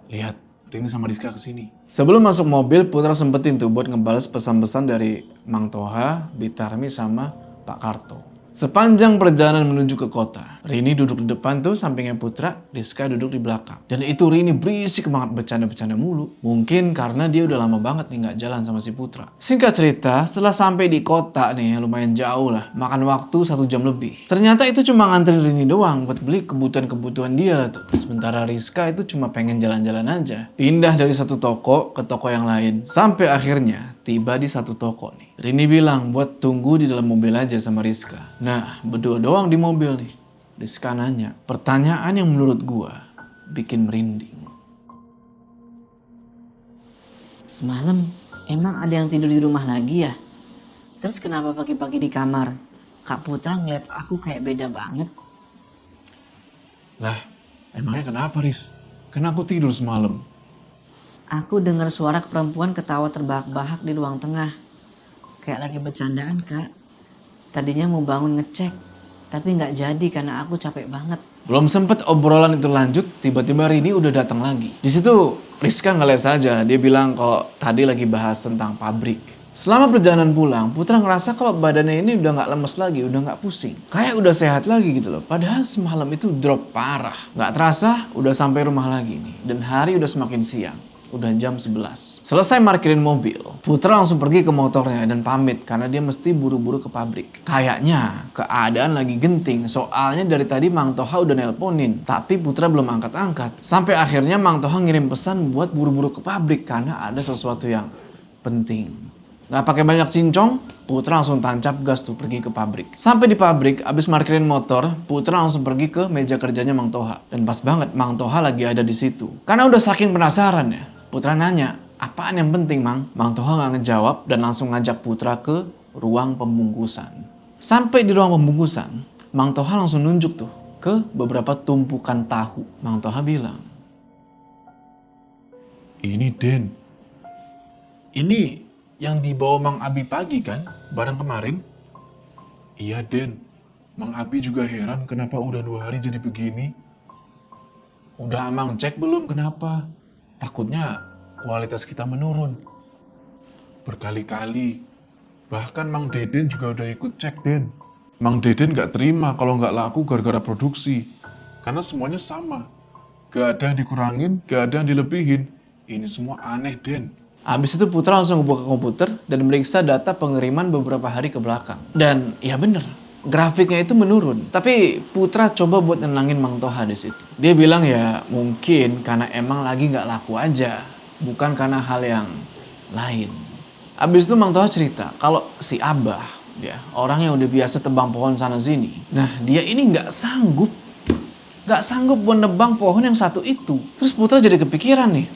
Lihat, Rini sama Rizka kesini. Sebelum masuk mobil, Putra sempetin tuh buat ngebales pesan-pesan dari Mang Toha, Bitarmi sama Pak Karto. Sepanjang perjalanan menuju ke kota, Rini duduk di depan tuh sampingnya Putra, Rizka duduk di belakang. Dan itu Rini berisik banget bercanda-bercanda mulu. Mungkin karena dia udah lama banget nih nggak jalan sama si Putra. Singkat cerita, setelah sampai di kota nih, lumayan jauh lah, makan waktu 1 jam lebih. Ternyata itu cuma nganterin Rini doang buat beli kebutuhan-kebutuhan dia lah tuh. Sementara Rizka itu cuma pengen jalan-jalan aja. Pindah dari satu toko ke toko yang lain. Sampai akhirnya tiba di satu toko nih. Rini bilang buat tunggu di dalam mobil aja sama Rizka. Nah, berdua doang di mobil nih. Rizka nanya, pertanyaan yang menurut gua bikin merinding. Semalam emang ada yang tidur di rumah lagi ya? Terus kenapa pagi-pagi di kamar? Kak Putra ngeliat aku kayak beda banget. Lah, emangnya kenapa Riz? Karena aku tidur semalam. Aku dengar suara perempuan ketawa terbahak-bahak di ruang tengah. Kayak lagi bercandaan, Kak. Tadinya mau bangun ngecek, tapi nggak jadi karena aku capek banget. Belum sempet obrolan itu lanjut, tiba-tiba Rini udah datang lagi. Di situ Rizka ngeles aja, dia bilang kalau tadi lagi bahas tentang pabrik. Selama perjalanan pulang, Putra ngerasa kalau badannya ini udah nggak lemes lagi, udah nggak pusing. Kayak udah sehat lagi gitu loh. Padahal semalam itu drop parah. Nggak terasa udah sampai rumah lagi nih. Dan hari udah semakin siang. Udah jam 11. Selesai parkirin mobil, Putra langsung pergi ke motornya dan pamit karena dia mesti buru-buru ke pabrik. Kayaknya keadaan lagi genting, soalnya dari tadi Mang Toha udah nelponin, tapi Putra belum angkat-angkat. Sampai akhirnya Mang Toha ngirim pesan buat buru-buru ke pabrik karena ada sesuatu yang penting. Gak pakai banyak cincong, Putra langsung tancap gas tuh pergi ke pabrik. Sampai di pabrik, abis parkirin motor, Putra langsung pergi ke meja kerjanya Mang Toha. Dan pas banget Mang Toha lagi ada di situ. Karena udah saking penasaran ya, Putra nanya, apaan yang penting Mang? Mang Toha nggak ngejawab dan langsung ngajak Putra ke ruang pembungkusan. Sampai di ruang pembungkusan, Mang Toha langsung nunjuk tuh ke beberapa tumpukan tahu. Mang Toha bilang, Ini Den, ini yang dibawa Mang Abi pagi kan, barang kemarin? Iya Den, Mang Abi juga heran kenapa udah 2 hari jadi begini. udah Amang cek belum kenapa? Takutnya kualitas kita menurun. Berkali-kali. Bahkan Mang Deden juga udah ikut cek, Den. Mang Deden gak terima kalau gak laku gara-gara produksi. Karena semuanya sama. Gak ada yang dikurangin, gak ada yang dilebihin. Ini semua aneh, Den. Habis itu Putra langsung buka komputer dan meriksa data pengiriman beberapa hari ke belakang. Dan ya bener, grafiknya itu menurun. Tapi Putra coba buat nenangin Mang Toha di situ. Dia bilang ya mungkin karena emang lagi nggak laku aja, bukan karena hal yang lain. Habis itu Mang Toha cerita kalau si Abah, ya orang yang udah biasa tebang pohon sana sini. Nah dia ini nggak sanggup buat nebang pohon yang satu itu. Terus Putra jadi kepikiran nih,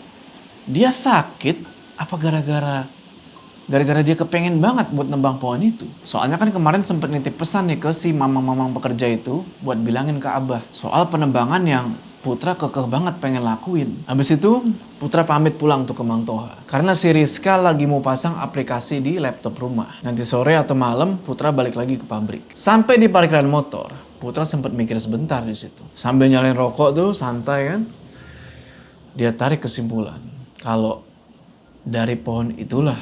dia sakit apa gara-gara dia kepengen banget buat nebang pohon itu. Soalnya kan kemarin sempet nitip pesan nih ke si mamang-mamang pekerja itu buat bilangin ke Abah soal penebangan yang Putra kekeh banget pengen lakuin. Habis itu Putra pamit pulang tuh ke Mang Toha karena si Rizka lagi mau pasang aplikasi di laptop rumah. Nanti sore atau malam Putra balik lagi ke pabrik. Sampai di parkiran motor, Putra sempet mikir sebentar di situ. Sambil nyalain rokok tuh santai kan. Dia tarik kesimpulan kalau dari pohon itulah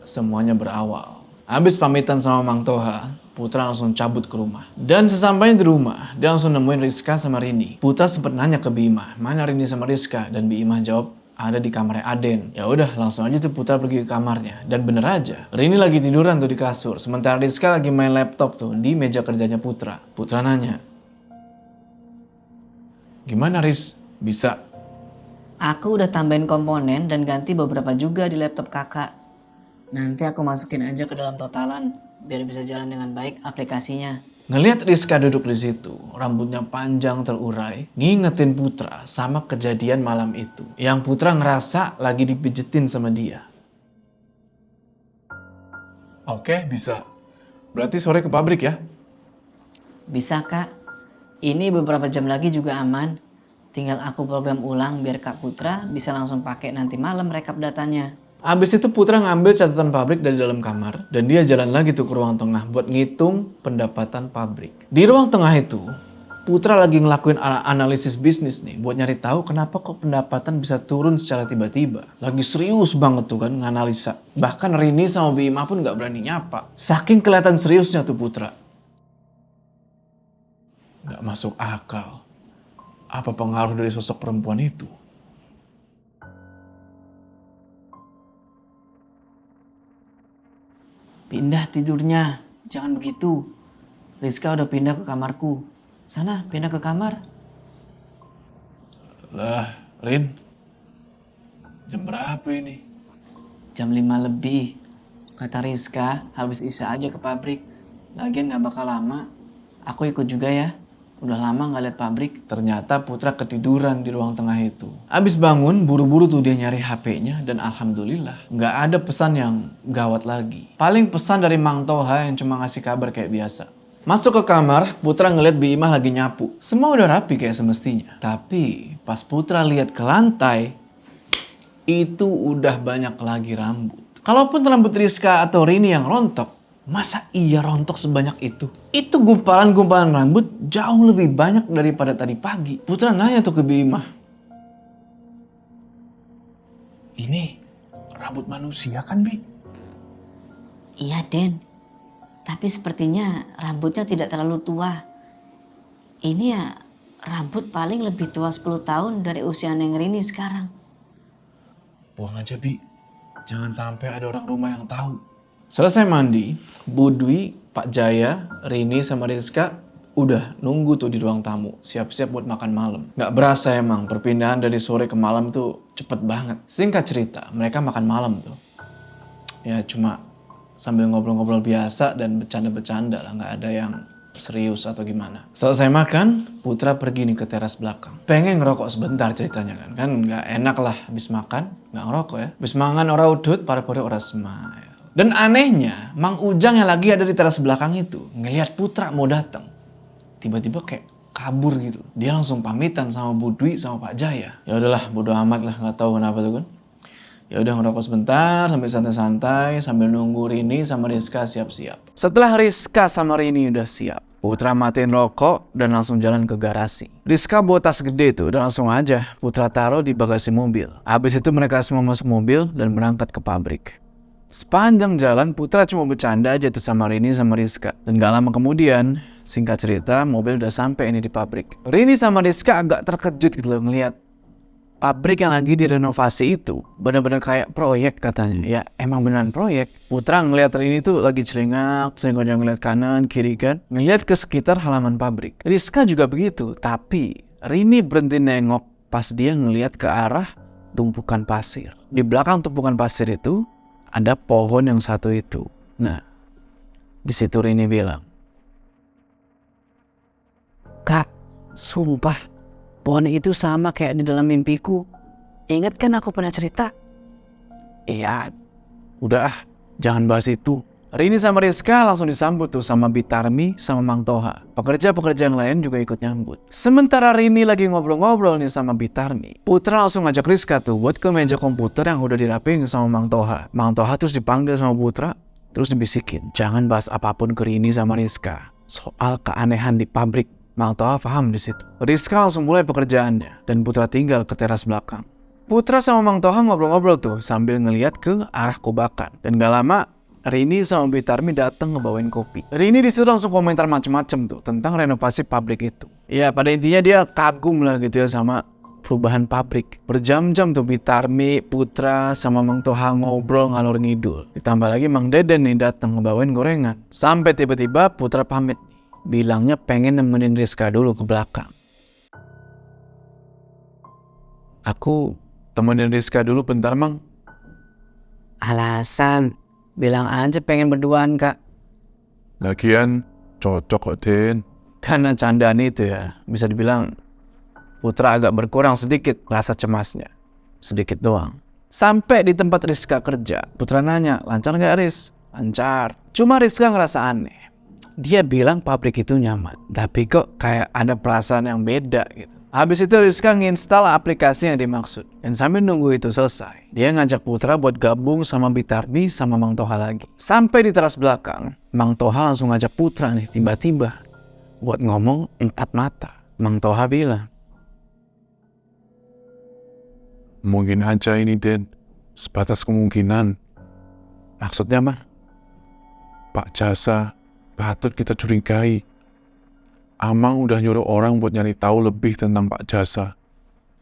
semuanya berawal. Habis pamitan sama Mang Toha, Putra langsung cabut ke rumah. Dan sesampainya di rumah, dia langsung nemuin Rizka sama Rini. Putra sempat nanya ke Bima, mana Rini sama Rizka? Dan Bima jawab, ada di kamarnya Aden. Ya udah, langsung aja tuh Putra pergi ke kamarnya. Dan bener aja, Rini lagi tiduran tuh di kasur. Sementara Rizka lagi main laptop tuh di meja kerjanya Putra. Putra nanya, gimana Riz? Bisa? Aku udah tambahin komponen dan ganti beberapa juga di laptop kakak. Nanti aku masukin aja ke dalam totalan biar bisa jalan dengan baik aplikasinya. Ngelihat Rizka duduk di situ, rambutnya panjang terurai, ngingetin Putra sama kejadian malam itu. Yang Putra ngerasa lagi dipijetin sama dia. Oke, bisa. Berarti sore ke pabrik ya? Bisa kak, ini beberapa jam lagi juga aman. Tinggal aku program ulang biar Kak Putra bisa langsung pakai nanti malam rekap datanya. Abis itu Putra ngambil catatan pabrik dari dalam kamar dan dia jalan lagi tuh ke ruang tengah buat ngitung pendapatan pabrik. Di ruang tengah itu, Putra lagi ngelakuin analisis bisnis nih buat nyari tahu kenapa kok pendapatan bisa turun secara tiba-tiba. Lagi serius banget tuh kan nganalisa. Bahkan Rini sama Bima pun gak berani nyapa. Saking kelihatan seriusnya tuh Putra. Gak masuk akal. Apa pengaruh dari sosok perempuan itu? Pindah tidurnya, jangan begitu. Rizka udah pindah ke kamarku. Sana, pindah ke kamar. Lah, Rin. Jam berapa ini? Jam 5 lebih. Kata Rizka, habis isya aja ke pabrik. Lagian gak bakal lama. Aku ikut juga ya. Udah lama gak lihat pabrik. Ternyata Putra ketiduran di ruang tengah itu. Abis bangun, buru-buru tuh dia nyari HP-nya dan alhamdulillah nggak ada pesan yang gawat lagi. Paling pesan dari Mang Toha yang cuma ngasih kabar kayak biasa. Masuk ke kamar, Putra ngeliat Bima lagi nyapu. Semua udah rapi kayak semestinya. Tapi pas Putra lihat ke lantai, itu udah banyak lagi rambut. Kalaupun rambut Rizka atau Rini yang rontok, Masa iya rontok sebanyak itu? Itu gumpalan-gumpalan rambut jauh lebih banyak daripada tadi pagi. Putra nanya tuh ke Bima. Ini rambut manusia kan, Bi? Iya, Den. Tapi sepertinya rambutnya tidak terlalu tua. Ini ya rambut paling lebih tua 10 tahun dari usia Neng Rini sekarang. Buang aja, Bi. Jangan sampai ada orang rumah yang tahu. Selesai mandi, Bu Dwi, Pak Jaya, Rini sama Rizka udah nunggu tuh di ruang tamu. Siap-siap buat makan malam. Gak berasa emang perpindahan dari sore ke malam tuh cepet banget. Singkat cerita, mereka makan malam tuh. Ya cuma sambil ngobrol-ngobrol biasa dan bercanda-bercanda lah. Gak ada yang serius atau gimana. Selesai makan, Putra pergi nih ke teras belakang. Pengen ngerokok sebentar ceritanya kan. Kan gak enak lah habis makan, gak ngerokok ya. Habis mangan ora udut, pare-pare ora smile. Dan anehnya, Mang Ujang yang lagi ada di teras belakang itu ngelihat Putra mau datang. Tiba-tiba kayak kabur gitu. Dia langsung pamitan sama Bu Dwi sama Pak Jaya. Ya udahlah, bodo amat lah, nggak tahu kenapa tuh kan. Ya udah ngerokok sebentar sambil santai-santai sambil nunggu Rini sama Rizka siap-siap. Setelah Rizka sama Rini udah siap, Putra matiin rokok dan langsung jalan ke garasi. Rizka bawa tas gede tuh dan langsung aja Putra taruh di bagasi mobil. Habis itu mereka semua masuk mobil dan berangkat ke pabrik. Sepanjang jalan Putra cuma bercanda aja tuh sama Rini sama Rizka. Dan gak lama kemudian, singkat cerita, mobil udah sampai ini di pabrik. Rini sama Rizka agak terkejut gitu loh ngeliat pabrik yang lagi direnovasi itu benar-benar kayak proyek katanya. Ya emang beneran proyek. Putra ngeliat Rini tuh lagi celingak, aja ngeliat kanan, kiri kan. Ngeliat ke sekitar halaman pabrik. Rizka juga begitu, tapi Rini berhenti nengok pas dia ngeliat ke arah tumpukan pasir. Di belakang tumpukan pasir itu ada pohon yang satu itu. Nah, di situ Rini bilang, Kak, sumpah, pohon itu sama kayak di dalam mimpiku. Ingat kan aku pernah cerita? iya, udah jangan bahas itu. Rini sama Rizka langsung disambut tuh sama Bitarmi sama Mang Toha. Pekerja-pekerja yang lain juga ikut nyambut. Sementara Rini lagi ngobrol-ngobrol nih sama Bitarmi, Putra langsung ngajak Rizka tuh buat ke meja komputer yang udah dirapiin sama Mang Toha. Mang Toha terus dipanggil sama Putra, terus dibisikin, jangan bahas apapun ke Rini sama Rizka soal keanehan di pabrik. Mang Toha paham di situ. Rizka langsung mulai pekerjaannya dan Putra tinggal ke teras belakang. Putra sama Mang Toha ngobrol-ngobrol tuh sambil ngeliat ke arah kobakan. Dan gak lama Rini sama Bitarmi datang ngebawain kopi. Rini disitu langsung komentar macem-macem tuh tentang renovasi pabrik itu. Ya pada intinya dia kagum lah gitu ya sama perubahan pabrik. Berjam-jam tuh Bitarmi, Putra sama Mang Toha ngobrol ngalor ngidul. Ditambah lagi Mang Deden nih datang ngebawain gorengan. Sampai tiba-tiba Putra pamit. Bilangnya pengen nemenin Rizka dulu ke belakang. Aku temenin Rizka dulu bentar, Mang. Alasan, bilang aja pengen berduaan, Kak. Lagian cocok kok, Den. Karena candaan itu ya, bisa dibilang Putra agak berkurang sedikit rasa cemasnya. Sedikit doang. Sampai di tempat Rizka kerja, Putra nanya, lancar gak Riz? Lancar. Cuma Rizka ngerasa aneh. Dia bilang pabrik itu nyaman, tapi kok kayak ada perasaan yang beda gitu. Habis itu Rizka nginstal aplikasi yang dimaksud. Dan sambil nunggu itu selesai, dia ngajak Putra buat gabung sama Bitarmi sama Mang Toha lagi. Sampai di teras belakang, Mang Toha langsung ngajak Putra nih tiba-tiba buat ngomong 4 mata. Mang Toha bilang, Mungkin aja ini, Den. Sebatas kemungkinan. Maksudnya mah, Pak Jasa patut kita curigai. Amang udah nyuruh orang buat nyari tahu lebih tentang Pak Jasa.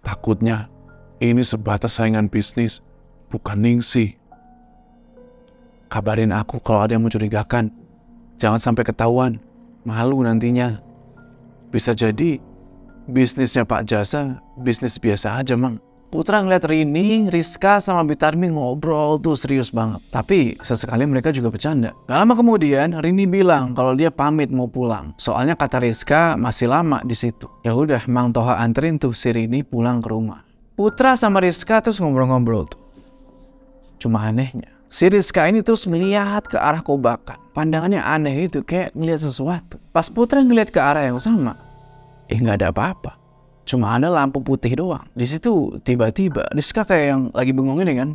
Takutnya ini sebatas saingan bisnis, bukan ningsih. Kabarin aku kalau ada yang mencurigakan. Jangan sampai ketahuan. Malu nantinya. Bisa jadi bisnisnya Pak Jasa bisnis biasa aja, Mang. Putra ngeliat Rini, Rizka sama Bitarmi ngobrol tuh serius banget. Tapi sesekali mereka juga bercanda. Gak lama kemudian Rini bilang kalau dia pamit mau pulang. Soalnya kata Rizka masih lama di situ. Ya udah, Mang Toha anterin tuh si Rini pulang ke rumah. Putra sama Rizka terus ngobrol-ngobrol tuh. Cuma anehnya, si Rizka ini terus ngeliat ke arah kobakan. Pandangannya aneh itu, kayak ngeliat sesuatu. Pas Putra ngeliat ke arah yang sama, nggak ada apa-apa. Cuma ada lampu putih doang. Di situ tiba-tiba Rizka kayak yang lagi bengong ini kan.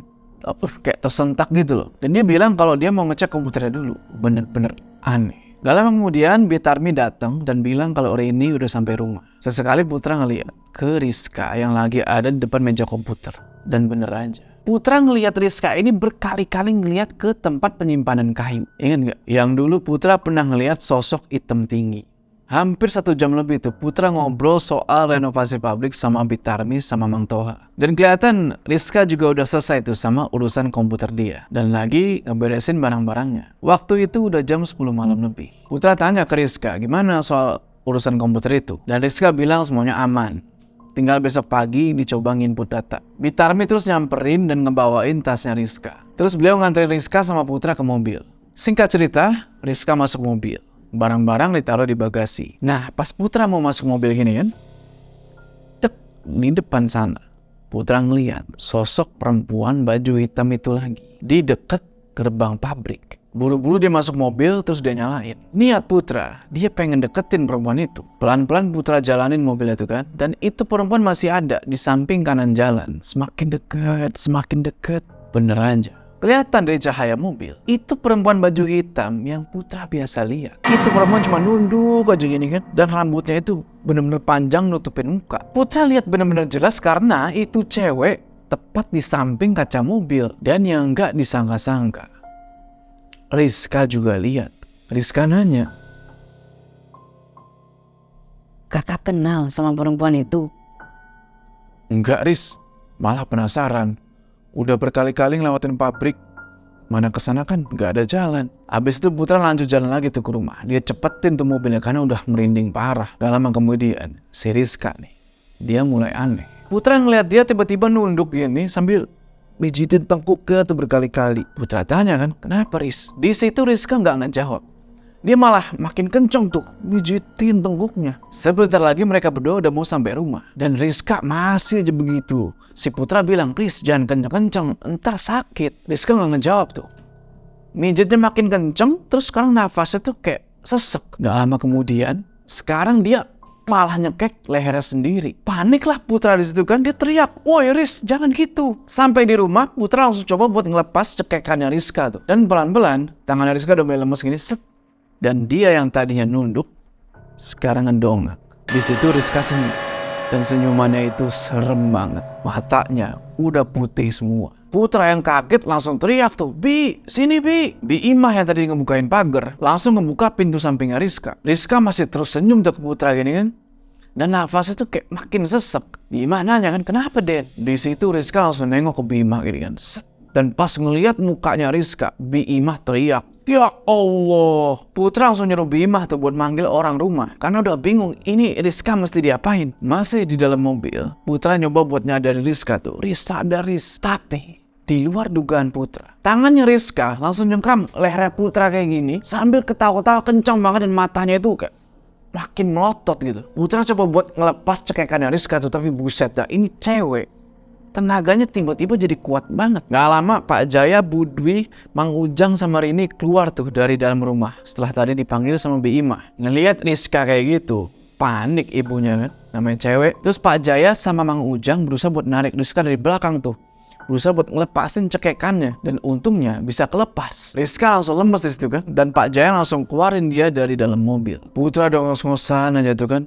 kayak tersentak gitu loh. Dan dia bilang kalau dia mau ngecek komputernya dulu. Bener-bener aneh. Gak lama kemudian Bitarmi datang dan bilang kalau Rini udah sampai rumah. Sesekali Putra ngeliat ke Rizka yang lagi ada di depan meja komputer. Dan bener aja, Putra ngeliat Rizka ini berkali-kali ngeliat ke tempat penyimpanan kayu. Ingat gak? Yang dulu Putra pernah ngeliat sosok hitam tinggi. Hampir 1 jam lebih tuh Putra ngobrol soal renovasi pabrik sama Bitarmi sama Mang Toha. Dan kelihatan Rizka juga udah selesai tuh sama urusan komputer dia. Dan lagi ngeberesin barang-barangnya. Waktu itu udah jam 10 malam lebih. Putra tanya ke Rizka gimana soal urusan komputer itu. Dan Rizka bilang semuanya aman. Tinggal besok pagi dicoba nginput data. Bitarmi terus nyamperin dan ngebawain tasnya Rizka. Terus beliau nganterin Rizka sama Putra ke mobil. Singkat cerita, Rizka masuk mobil. Barang-barang ditaruh di bagasi. Nah, pas Putra mau masuk mobil gini kan, di depan sana, Putra ngeliat sosok perempuan baju hitam itu lagi di dekat gerbang pabrik. Buru-buru dia masuk mobil, terus dia nyalain. Niat Putra, dia pengen deketin perempuan itu. Pelan-pelan Putra jalanin mobil itu kan, dan itu perempuan masih ada di samping kanan jalan. Semakin dekat, bener aja. Kelihatan dari cahaya mobil, itu perempuan baju hitam yang Putra biasa lihat. Itu perempuan cuma nunduk aja gini kan, dan rambutnya itu bener-bener panjang nutupin muka. Putra lihat bener-bener jelas karena itu cewek tepat di samping kaca mobil. Dan yang nggak disangka-sangka, Rizka juga lihat. Rizka nanya, Kakak kenal sama perempuan itu? enggak Riz, malah penasaran. Udah berkali-kali ngelewatin pabrik, mana kesana kan nggak ada jalan. Abis itu Putra lanjut jalan lagi tuh ke rumah. Dia cepetin tuh mobilnya karena udah merinding parah. Gak lama kemudian, si Rizka nih, dia mulai aneh. Putra ngeliat dia tiba-tiba nunduk gini sambil mijitin tengkuknya tuh berkali-kali. Putra tanya kan, kenapa Riz? Di situ Rizka nggak ngejawab. Dia malah makin kenceng tuh mijitin tengkuknya. Sebentar lagi mereka berdua udah mau sampai rumah. Dan Rizka masih aja begitu. Si Putra bilang, Riz jangan kenceng-kenceng, entar sakit. Rizka gak ngejawab tuh. Mijitnya makin kenceng, terus sekarang nafasnya tuh kayak sesek. Gak lama kemudian, sekarang dia malah nyekek lehernya sendiri. Paniklah Putra di situ kan, dia teriak, woi Riz jangan gitu. Sampai di rumah, Putra langsung coba buat ngelepas cekekannya Rizka tuh. Dan pelan-pelan, tangannya Rizka udah mulai lemes gini, set. Dan dia yang tadinya nunduk, sekarang ngedongak. Di situ Rizka senyum. Dan senyumannya itu serem banget. Matanya udah putih semua. Putra yang kaget langsung teriak tuh, Bi, sini Bi. Bi Imah yang tadi ngebukain pagar, langsung ngebuka pintu sampingnya Rizka. Rizka masih terus senyum tuh ke Putra gini kan. Dan nafasnya tuh kayak makin sesek. Bi Imah nanya kan, kenapa Den? Di situ Rizka langsung nengok ke Bi Imah gini kan. Set. Dan pas ngeliat mukanya Rizka, Bi Imah teriak, ya Allah. Putra langsung nyuruh Bi Imah tuh buat manggil orang rumah. Karena udah bingung, ini Rizka mesti diapain. Masih di dalam mobil, Putra nyoba buat nyadarin Rizka tuh. Riz, sadar Riz. Tapi di luar dugaan Putra, tangannya Rizka langsung nyengkram lehernya Putra kayak gini. Sambil ketawa-ketawa kencang banget dan matanya itu kayak makin melotot gitu. Putra coba buat ngelepas cekekannya Rizka tuh. Tapi buset dah, ini cewek. Tenaganya tiba-tiba jadi kuat banget. Gak lama Pak Jaya, Budwi, Mang Ujang sama Rini keluar tuh dari dalam rumah. Setelah tadi dipanggil sama Bi Imah. Ngeliat Rizka kayak gitu, panik ibunya kan, namanya cewek. Terus Pak Jaya sama Mang Ujang berusaha buat narik Rizka dari belakang tuh. Berusaha buat ngelepasin cekekannya. Dan untungnya bisa kelepas. Rizka langsung lemes di situ kan. Dan Pak Jaya langsung keluarin dia dari dalam mobil. Putra dong ngos-ngosan aja tuh kan.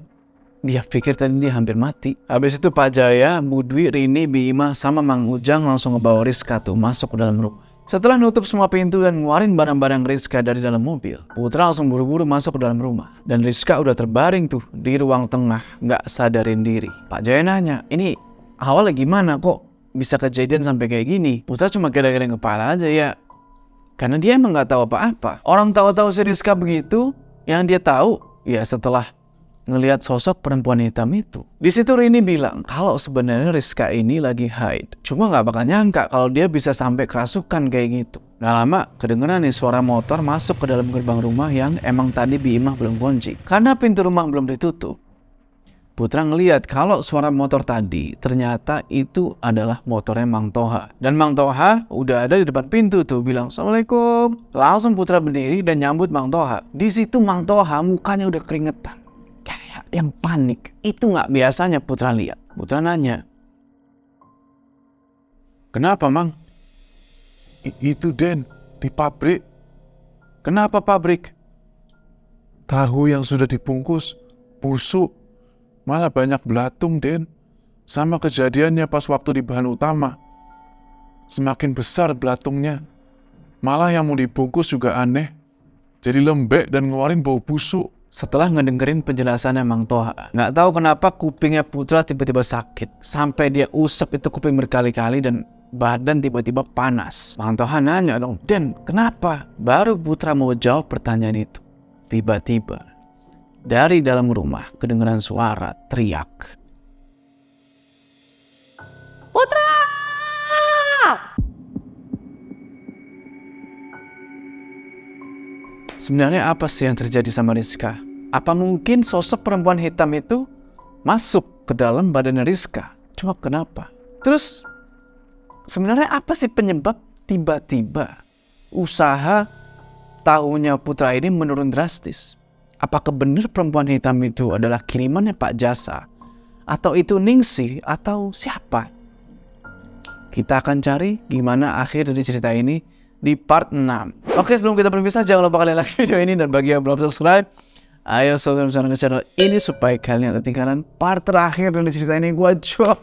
Dia pikir tadi dia hampir mati. Habis itu Pak Jaya, Budwi, Rini, Bi Imah sama Mang Ujang langsung ngebawa Rizka tuh masuk ke dalam rumah. Setelah nutup semua pintu dan ngeluarin barang-barang Rizka dari dalam mobil, Putra langsung buru-buru masuk ke dalam rumah. Dan Rizka udah terbaring tuh di ruang tengah, gak sadarin diri. Pak Jaya nanya, ini awalnya gimana kok bisa kejadian sampai kayak gini? Putra cuma gede-gede kepala aja ya. Karena dia emang gak tahu apa-apa. Orang tahu-tahu si Rizka begitu, yang dia tahu ya setelah ngelihat sosok perempuan hitam itu. Di situ Rini bilang kalau sebenarnya Rizka ini lagi haid. Cuma nggak bakal nyangka kalau dia bisa sampai kerasukan kayak gitu. Gak lama kedengeran nih suara motor masuk ke dalam gerbang rumah yang emang tadi Bi Imah belum kunci. Karena pintu rumah belum ditutup, Putra ngelihat kalau suara motor tadi ternyata itu adalah motornya Mang Toha. Dan Mang Toha udah ada di depan pintu tuh bilang Assalamualaikum. Langsung Putra berdiri dan nyambut Mang Toha. Di situ Mang Toha mukanya udah keringetan. Yang panik. Itu gak biasanya Putra lihat. Putra nanya, kenapa Mang? Itu Den, di pabrik. Kenapa pabrik? Tahu yang sudah dibungkus busuk, malah banyak belatung Den. Sama kejadiannya pas waktu di bahan utama. Semakin besar belatungnya, malah yang mau dibungkus juga aneh. Jadi lembek dan ngeluarin bau busuk. Setelah ngedengerin penjelasannya Mang Toha, nggak tahu kenapa kupingnya Putra tiba-tiba sakit. Sampai dia usap itu kuping berkali-kali dan badan tiba-tiba panas. Mang Toha nanya dong, Den, kenapa? Baru Putra mau jawab pertanyaan itu. Tiba-tiba, dari dalam rumah kedengeran suara teriak. Putra! Sebenarnya apa sih yang terjadi sama Rizka? Apa mungkin sosok perempuan hitam itu masuk ke dalam badan Rizka? Cuma kenapa? Terus sebenarnya apa sih penyebab tiba-tiba usaha tahunya Putra ini menurun drastis? Apakah benar perempuan hitam itu adalah kirimannya Pak Jasa? Atau itu Ningsih? Atau siapa? Kita akan cari gimana akhir dari cerita ini di part 6. Oke, sebelum kita berpisah, jangan lupa kalian like video ini, dan bagi yang belum subscribe, ayo subscribe ke channel ini supaya kalian ketinggalan part terakhir dari cerita ini. Gua Joe.